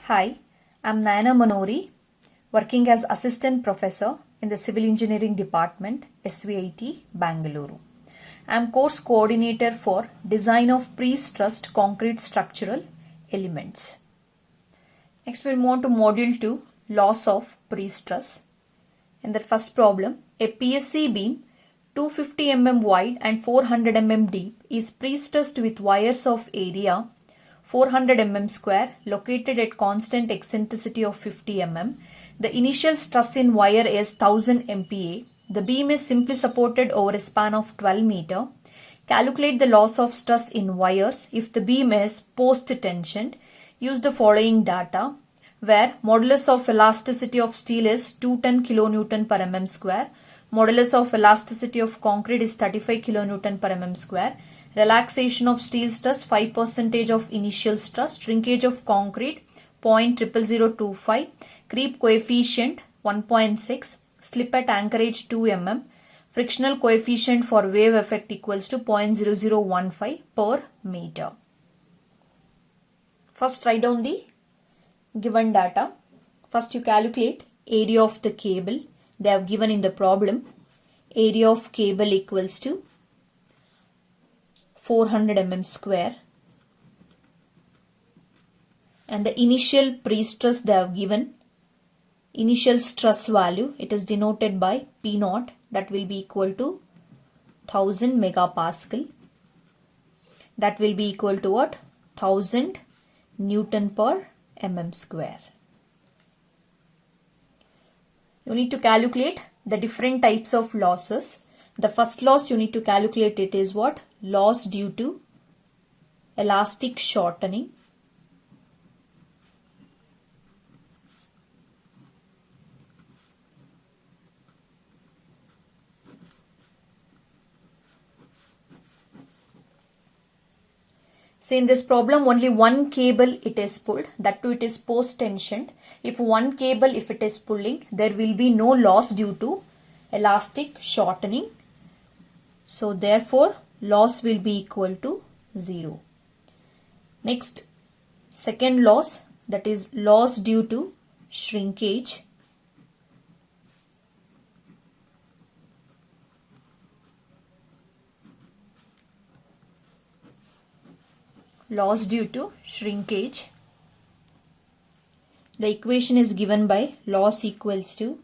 Hi, I'm Nayana Manori, working as Assistant Professor in the Civil Engineering Department, SVIT, Bangalore. I'm Course Coordinator for Design of Pre-Stressed Concrete Structural Elements. Next we'll move on to Module 2, Loss of Pre-Stress. In that first problem, a PSC beam 250 mm wide and 400 mm deep is pre-stressed with wires of area 400 mm square located at constant eccentricity of 50 mm. The initial stress in wire is 1000 MPa. The beam is simply supported over a span of 12 meter. Calculate the loss of stress in wires if the beam is post-tensioned. Use the following data where modulus of elasticity of steel is 210 kN per mm square. Modulus of elasticity of concrete is 35 kN per mm square. Relaxation of steel stress 5% of initial stress. Shrinkage of concrete 0.00025. Creep coefficient 1.6. Slip at anchorage 2 mm. Frictional coefficient for wave effect equals to 0.0015 per meter. First write down the given data. First you calculate area of the cable. They have given in the problem. Area of cable equals to 400 mm square. And the initial pre-stress they have given. Initial stress value, it is denoted by P naught, that will be equal to 1000 megapascal. That will be equal to what? 1000 Newton per mm square. You need to calculate the different types of losses. The first loss you need to calculate it is what? Loss due to elastic shortening. Say in this problem only one cable it is pulled, that too it is post tensioned. If one cable if it is pulling, there will be no loss due to elastic shortening. So therefore loss will be equal to 0. Next, second loss, that is loss due to shrinkage. Loss due to shrinkage. The equation is given by loss equals to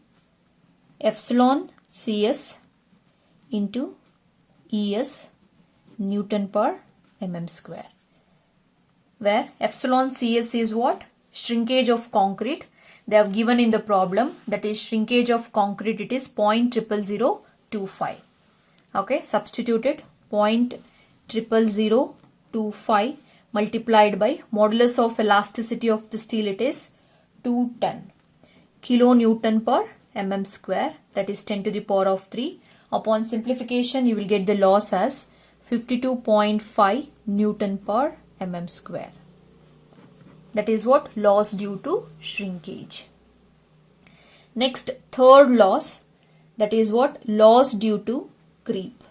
epsilon CS into ES Newton per mm square. Where epsilon CS is what? Shrinkage of concrete. They have given in the problem, that is shrinkage of concrete, it is 0.00025. Okay, substituted 0.00025 multiplied by modulus of elasticity of the steel, it is 210 kilonewton per mm square, that is 10 to the power of 3. Upon simplification you will get the loss as 52.5 Newton per mm square. That is what? Loss due to shrinkage. Next, third loss, that is what? Loss due to creep.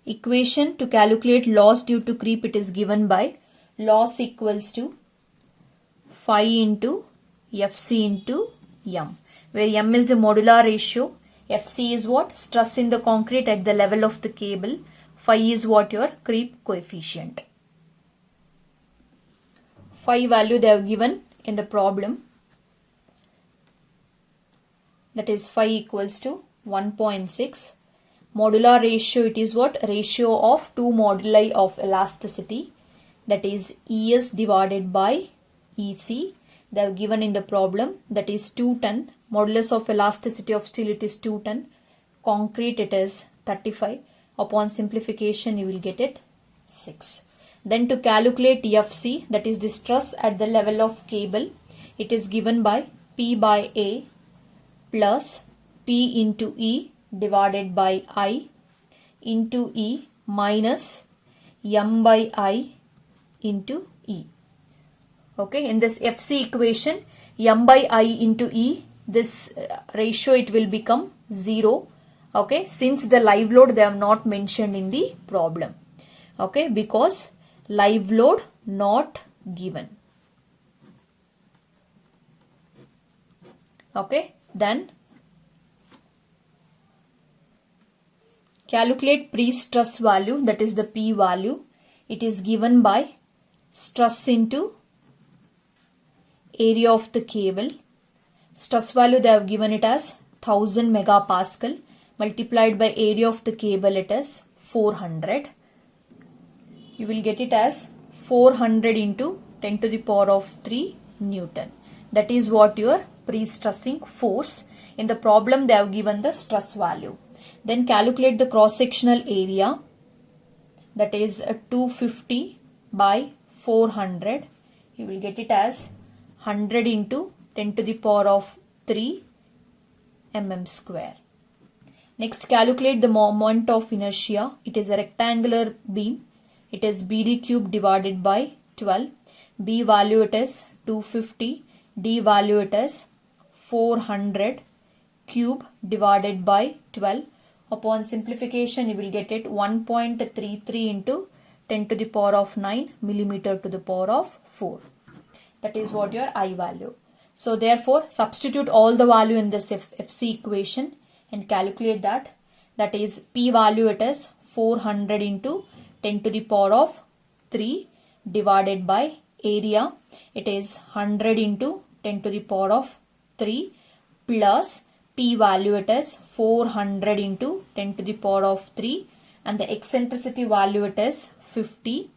Equation to calculate loss due to creep, it is given by loss equals to phi into Fc into M, where M is the modular ratio, Fc is what? Stress in the concrete at the level of the cable, phi is what? Your creep coefficient. Phi value they have given in the problem, that is phi equals to 1.6. Modular ratio, it is what? Ratio of two moduli of elasticity, that is ES divided by EC. They have given in the problem, that is 210. Modulus of elasticity of steel, it is 210. Concrete, it is 35. Upon simplification you will get it 6. Then to calculate FC, that is the stress at the level of cable, it is given by P by A plus P into E divided by I into E minus M by I into E. Okay, in this FC equation, M by I into E, this ratio it will become 0 Okay, since the live load they have not mentioned in the problem. Okay, because live load not given. Okay, then calculate pre-stress value, that is the P value. It is given by stress into area of the cable. Stress value they have given it as 1000 megapascal multiplied by area of the cable, it is 400. You will get it as 400 into 10 to the power of 3 Newton. That is what your pre-stressing force. In the problem they have given the stress value. Then calculate the cross-sectional area, that is 250 by 400. You will get it as 100 into 10 to the power of 3 mm square. Next, calculate the moment of inertia. It is a rectangular beam. It is BD cube divided by 12. B value it is 250. D value it is 400 cube divided by 12. Upon simplification, you will get it 1.33 into 10 to the power of 9 millimeter to the power of 4. That is what your I value. So therefore, substitute all the value in this FC equation and calculate that. That is P value it is 400 into 10 to the power of 3 divided by area. It is 100 into 10 to the power of 3 plus P value it is 400 into 10 to the power of 3 and the eccentricity value it is 50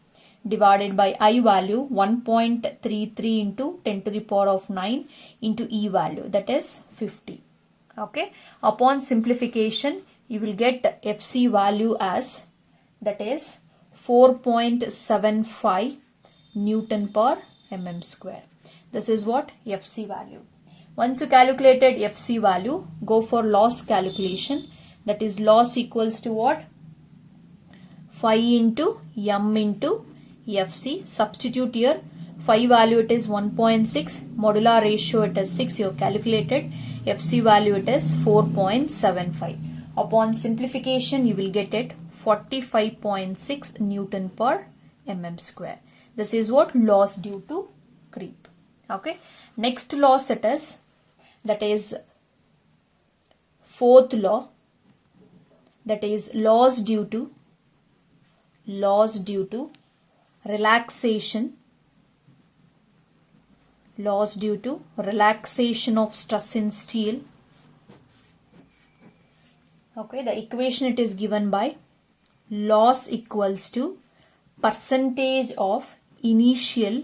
divided by I value 1.33 into 10 to the power of 9 into E value, that is 50. Okay. Upon simplification, you will get FC value as, that is 4.75 Newton per mm square. This is what FC value. Once you calculated FC value, go for loss calculation. That is loss equals to what? Phi into M into FC. Substitute here. Phi value it is 1.6. Modular ratio it is 6. You have calculated. FC value it is 4.75. Upon simplification, you will get it 45.6 Newton per mm square. This is what loss due to creep. Okay. Next loss it is, that is fourth law, that is loss due to relaxation, loss due to relaxation of stress in steel. Okay, the equation it is given by loss equals to percentage of initial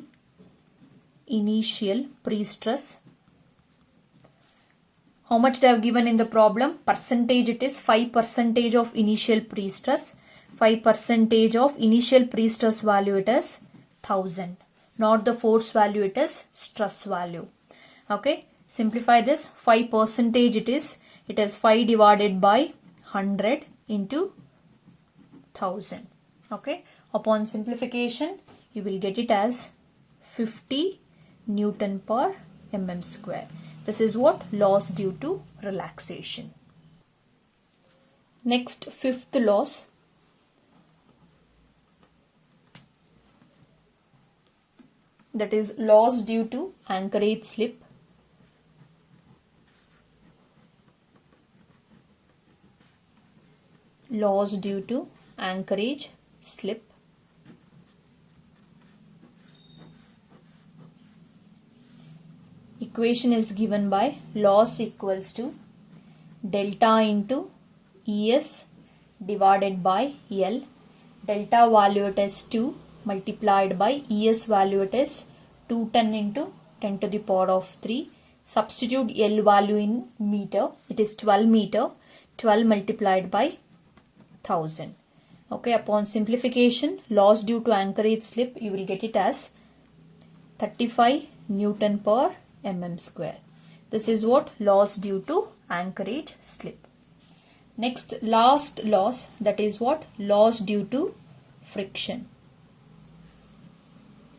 pre-stress. How much they have given in the problem? Percentage it is 5% of initial pre-stress. 5% of initial pre-stress value it is 1000. Not the force value, it is stress value. Okay. Simplify this. 5% it is 5 divided by 100 into 1000. Okay. Upon simplification, you will get it as 50 Newton per mm square. This is what loss due to relaxation. Next, fifth loss. That is loss due to anchorage slip. Loss due to anchorage slip. Equation is given by loss equals to delta into ES divided by L. Delta value it is 2 multiplied by ES value it is 210 into 10 to the power of 3. Substitute L value in meter. It is 12 meter. 12 multiplied by 1000. Okay, upon simplification, loss due to anchorage slip, you will get it as 35 Newton per mm square. This is what loss due to anchorage slip. Next, last loss, that is what? Loss due to friction.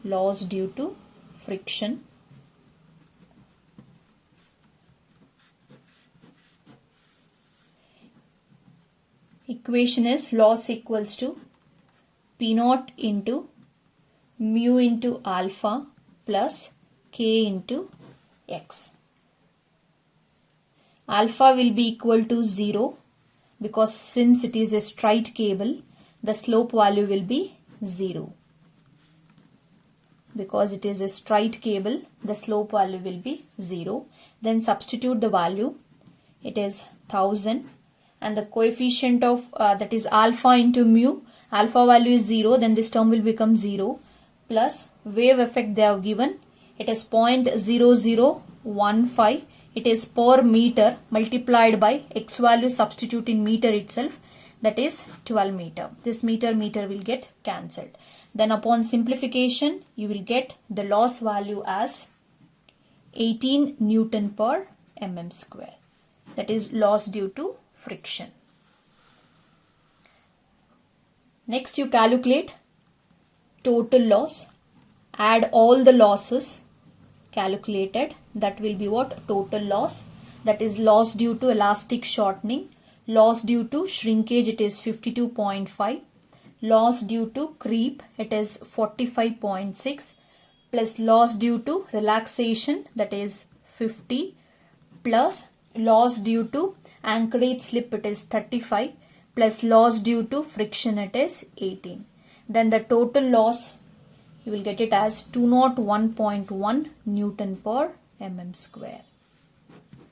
Loss due to friction. Equation is loss equals to P naught into mu into alpha plus K into X. Alpha will be equal to 0 because since it is a straight cable, the slope value will be 0. Because it is a straight cable, the slope value will be 0. Then substitute the value. It is 1000 and the coefficient of that is alpha into mu. Alpha value is 0, then this term will become 0 plus wave effect they have given. It is 0.0015. It is per meter multiplied by x value, substitute in meter itself, that is 12 meter. This meter will get cancelled. Then upon simplification, you will get the loss value as 18 Newton per mm square. That is loss due to friction. Next, you calculate total loss. Add all the losses calculated. That will be what? Total loss. That is loss due to elastic shortening. Loss due to shrinkage, it is 52.5. Loss due to creep, it is 45.6. Plus loss due to relaxation, that is 50. Plus loss due to anchorage slip, it is 35. Plus loss due to friction, it is 18. Then the total loss, you will get it as 201.1 Newton per mm square.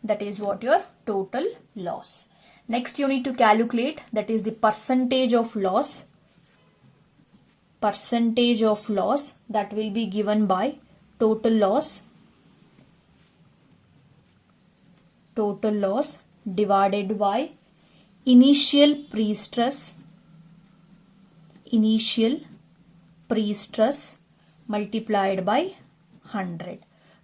That is what your total loss. Next you need to calculate, that is the percentage of loss. Percentage of loss, that will be given by total loss divided by initial pre-stress multiplied by 100.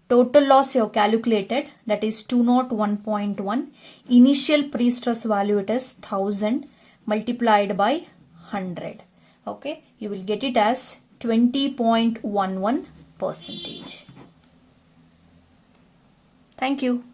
Total loss you have calculated, that is 201.1. Initial pre-stress value, it is 1000 multiplied by 100. Okay, you will get it as 20.11%. Thank you.